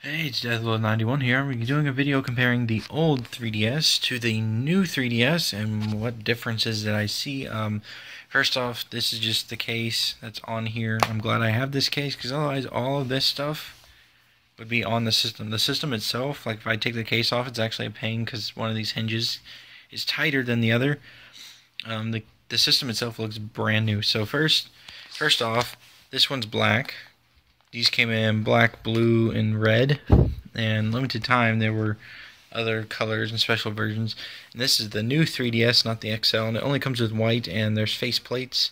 Hey, it's Deathload91 here. I'm doing a video comparing the old 3DS to the new 3DS and what differences that I see. First off, this is just the case that's on here. I'm glad I have this case because otherwise all of this stuff would be on the system. The system itself, like if I take the case off, it's actually a pain because one of these hinges is tighter than the other. The system itself looks brand new. So first off, this one's black. These came in black, blue, and red, and limited time there were other colors and special versions. And this is the new 3DS, not the XL, and it only comes with white, and there's face plates.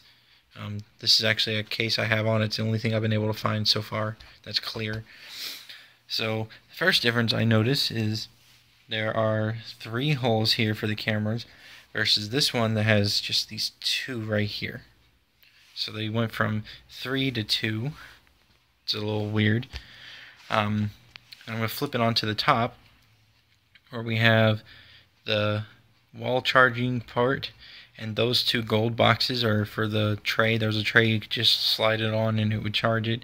This is actually a case I have on. It's the only thing I've been able to find so far that's clear. So the first difference I notice is there are 3 holes here for the cameras versus this one that has just these 2 right here. So they went from 3 to 2. It's a little weird. I'm going to flip it onto the top where we have the wall charging part, and those 2 gold boxes are for the tray. There's a tray you could just slide it on and it would charge it.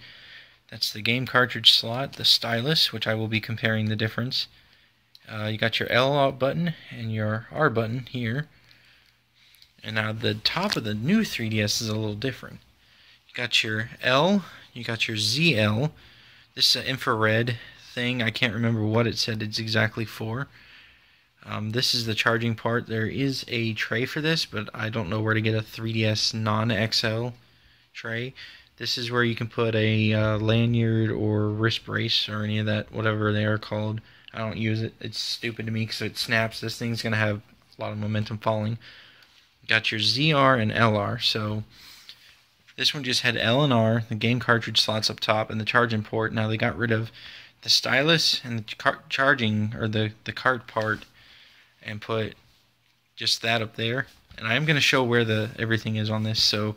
That's the game cartridge slot, the stylus, which I will be comparing the difference. You got your L button and your R button here. And now the top of the new 3DS is a little different. You got your L, you got your ZL. This is an infrared thing. I can't remember what it said it's exactly for. This is the charging part. There is a tray for this, but I don't know where to get a 3DS non-XL tray. This is where you can put a lanyard or wrist brace or any of that, whatever they are called. I don't use it. It's stupid to me because it snaps. This thing's going to have a lot of momentum falling. Got your ZR and LR. So this one just had L and R, the game cartridge slots up top, and the charging port. Now they got rid of the stylus and the charging, or the cart part, and put just that up there. And I'm going to show where everything is on this. So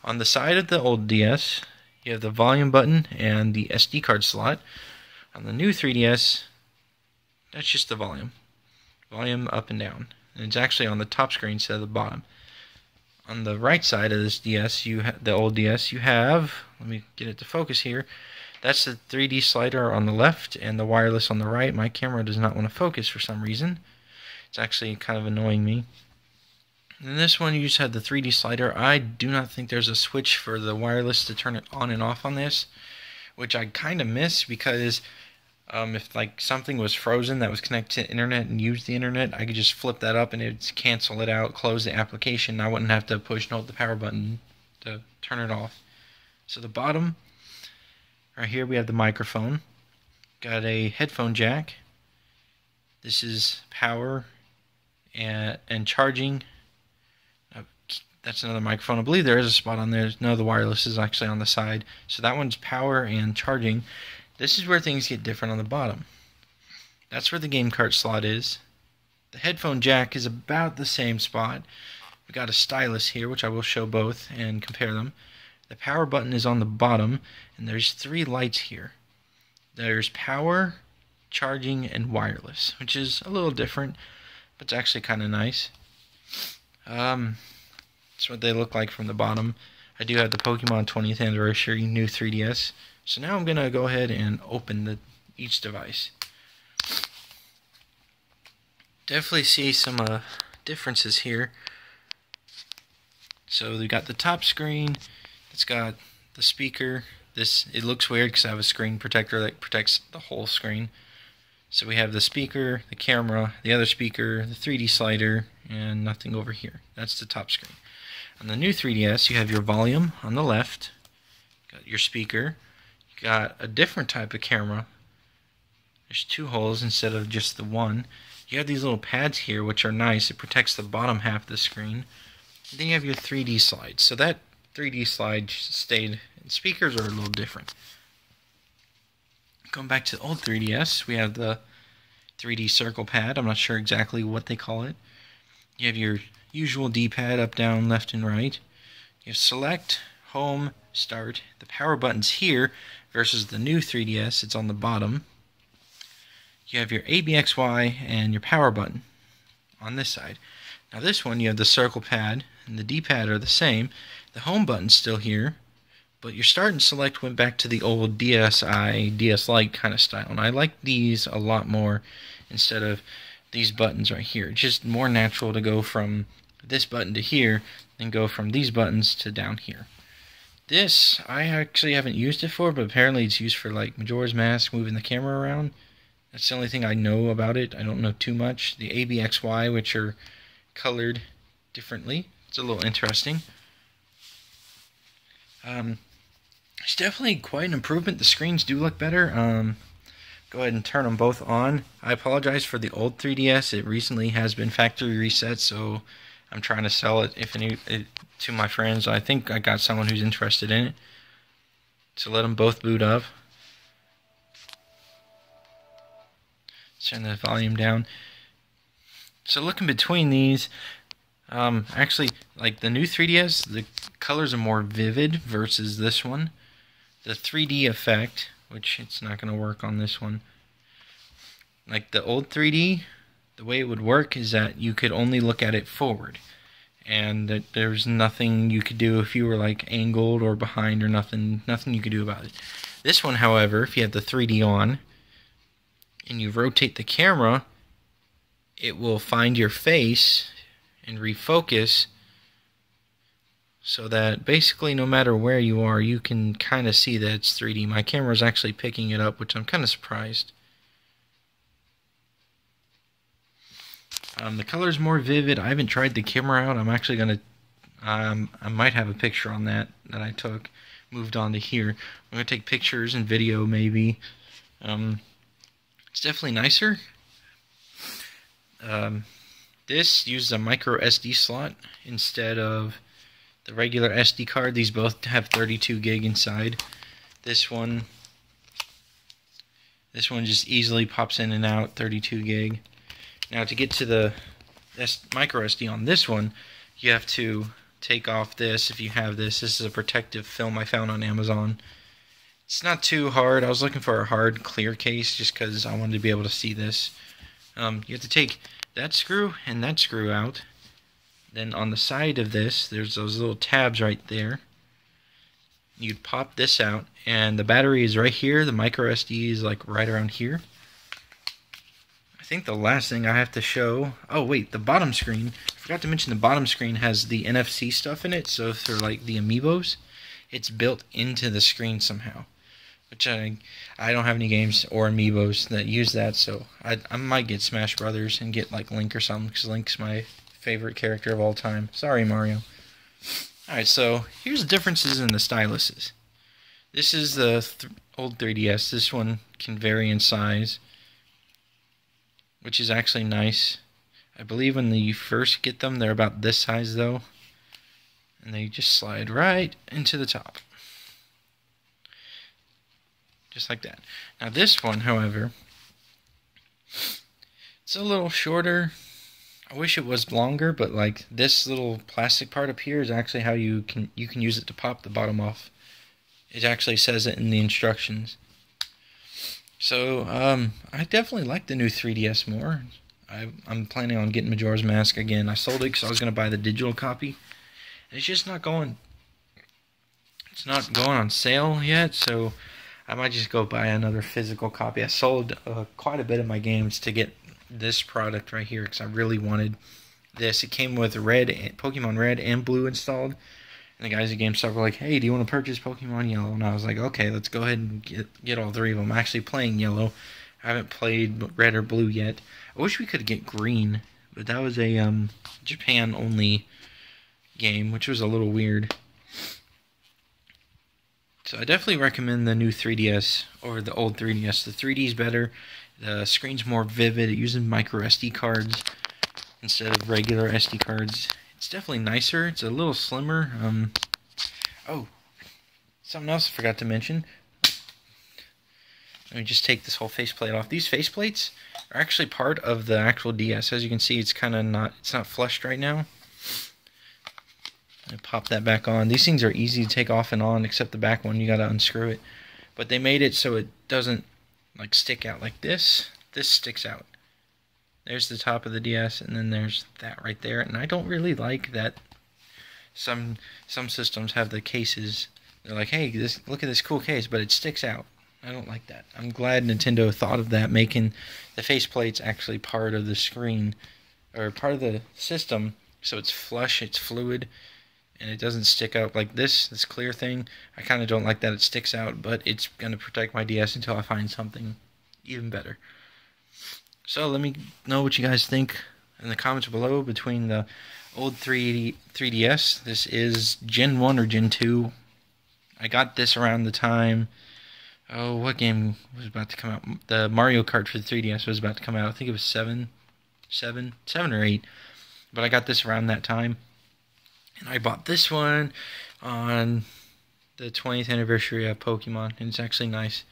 on the side of the old DS, you have the volume button and the SD card slot. On the new 3DS, that's just the volume up and down. And it's actually on the top screen instead of the bottom. On the right side of this DS, the old DS, you have, let me get it to focus here, that's the 3D slider on the left and the wireless on the right. My camera does not want to focus for some reason. It's actually kind of annoying me. In this one, you just have the 3D slider. I do not think there's a switch for the wireless to turn it on and off on this, which I kind of miss because if like something was frozen that was connected to the internet and used the internet, I could just flip that up and it would cancel it out, close the application. I wouldn't have to push and hold the power button to turn it off. So the bottom, right here we have the microphone. Got a headphone jack. This is power and charging. That's another microphone. I believe there is a spot on there. No, the wireless is actually on the side. So that one's power and charging. This is where things get different on the bottom. That's where the game cart slot is. The headphone jack is about the same spot. We've got a stylus here, which I will show both and compare them. The power button is on the bottom, and there's 3 lights here. There's power, charging, and wireless, which is a little different, but it's actually kind of nice. That's what they look like from the bottom. I do have the Pokemon 20th Anniversary new 3DS. So now I'm going to go ahead and open each device. Definitely see some differences here. So we got the top screen. It's got the speaker. It looks weird because I have a screen protector that protects the whole screen. So we have the speaker, the camera, the other speaker, the 3D slider, and nothing over here. That's the top screen. On the new 3DS, you have your volume on the left. Got your speaker. Got a different type of camera. There's 2 holes instead of just the 1. You have these little pads here, which are nice. It protects the bottom half of the screen. And then you have your 3D slide. So that 3D slide stayed. And speakers are a little different. Going back to the old 3DS, we have the 3D circle pad. I'm not sure exactly what they call it. You have your usual D-pad, up, down, left, and right. You have select, home, start. The power button's here versus the new 3DS. It's on the bottom. You have your ABXY and your power button on this side. Now this one, you have the circle pad and the D-pad are the same. The home button's still here, But your start and select went back to the old DSi, DS Lite kind of style. And I like these a lot more instead of these buttons right here. It's just more natural to go from this button to here than go from these buttons to down here. This, I actually haven't used it for, but apparently it's used for like Majora's Mask, moving the camera around. That's the only thing I know about it. I don't know too much. The ABXY, which are colored differently. It's a little interesting. It's definitely quite an improvement. The screens do look better. Go ahead and turn them both on. I apologize for the old 3DS. It recently has been factory reset, so I'm trying to sell it to my friends. I think I got someone who's interested in it. So let them both boot up. Turn the volume down. So looking between these, actually, like the new 3DS, the colors are more vivid versus this one. The 3D effect, which it's not going to work on this one. Like the old 3D, the way it would work is that you could only look at it forward. And that there's nothing you could do if you were like angled or behind or nothing you could do about it. This one, however, if you have the 3D on and you rotate the camera, it will find your face and refocus so that basically no matter where you are, you can kind of see that it's 3D. My camera is actually picking it up, which I'm kind of surprised. The color is more vivid. I haven't tried the camera out. I'm actually going to, I might have a picture on that I took, moved on to here. I'm going to take pictures and video maybe. It's definitely nicer. This uses a micro SD slot instead of the regular SD card. These both have 32 gig inside. This one just easily pops in and out, 32 gig. Now to get to the micro SD on this one, you have to take off this if you have this. This is a protective film I found on Amazon. It's not too hard. I was looking for a hard clear case just because I wanted to be able to see this. You have to take that screw and that screw out. Then on the side of this, there's those little tabs right there. You'd pop this out, and the battery is right here. The micro SD is like right around here. I think the last thing I have to show... Oh wait, the bottom screen. I forgot to mention the bottom screen has the NFC stuff in it, so for like the amiibos, it's built into the screen somehow. Which I don't have any games or amiibos that use that, so I might get Smash Brothers and get like Link or something, because Link's my favorite character of all time. Sorry, Mario. Alright, so here's the differences in the styluses. This is the old 3DS. This one can vary in size, which is actually nice. I believe when you first get them, they're about this size though. And they just slide right into the top. Just like that. Now this one, however, it's a little shorter. I wish it was longer, but like this little plastic part up here is actually how you can use it to pop the bottom off. It actually says it in the instructions. So I definitely like the new 3DS more. I'm planning on getting Majora's Mask again. I sold it because I was going to buy the digital copy. And it's just not going. It's not going on sale yet, so I might just go buy another physical copy. I sold quite a bit of my games to get this product right here because I really wanted this. It came with Pokemon Red and Blue installed, and the guys at GameStop were like, "Hey, do you want to purchase Pokemon Yellow?" And I was like, "Okay, let's go ahead and get all three of them." I'm actually playing Yellow. I haven't played Red or Blue yet. I wish we could get Green, but that was a Japan only game, which was a little weird. So I definitely recommend the new 3DS over the old 3DS. The 3D is better. The screen's more vivid. It uses micro SD cards instead of regular SD cards. It's definitely nicer. It's a little slimmer. Oh, something else I forgot to mention. Let me just take this whole faceplate off. These faceplates are actually part of the actual DS. As you can see, it's kind of not flushed right now. I pop that back on. These things are easy to take off and on, except the back one, you gotta unscrew it. But they made it so it doesn't like stick out like this. This sticks out. There's the top of the DS, and then there's that right there. And I don't really like that some systems have the cases They're like, hey, look at this cool case, but it sticks out. I don't like that. I'm glad Nintendo thought of that, making the faceplates actually part of the screen, or part of the system, so it's flush, it's fluid, and it doesn't stick out like this clear thing. I kind of don't like that it sticks out, but it's going to protect my DS until I find something even better. So let me know what you guys think in the comments below between the old 3DS. This is Gen 1 or Gen 2. I got this around the time, what game was about to come out? The Mario Kart for the 3DS was about to come out. I think it was 7 or 8. But I got this around that time. And I bought this one on the 20th anniversary of Pokemon. And it's actually nice.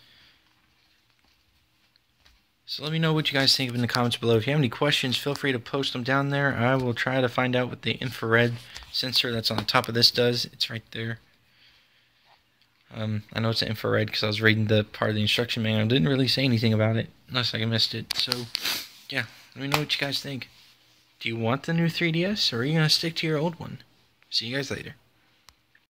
So let me know what you guys think in the comments below. If you have any questions, feel free to post them down there. I will try to find out what the infrared sensor that's on the top of this does. It's right there. I know it's an infrared because I was reading the part of the instruction manual. It didn't really say anything about it, unless I missed it. So, yeah, let me know what you guys think. Do you want the new 3DS, or are you going to stick to your old one? See you guys later.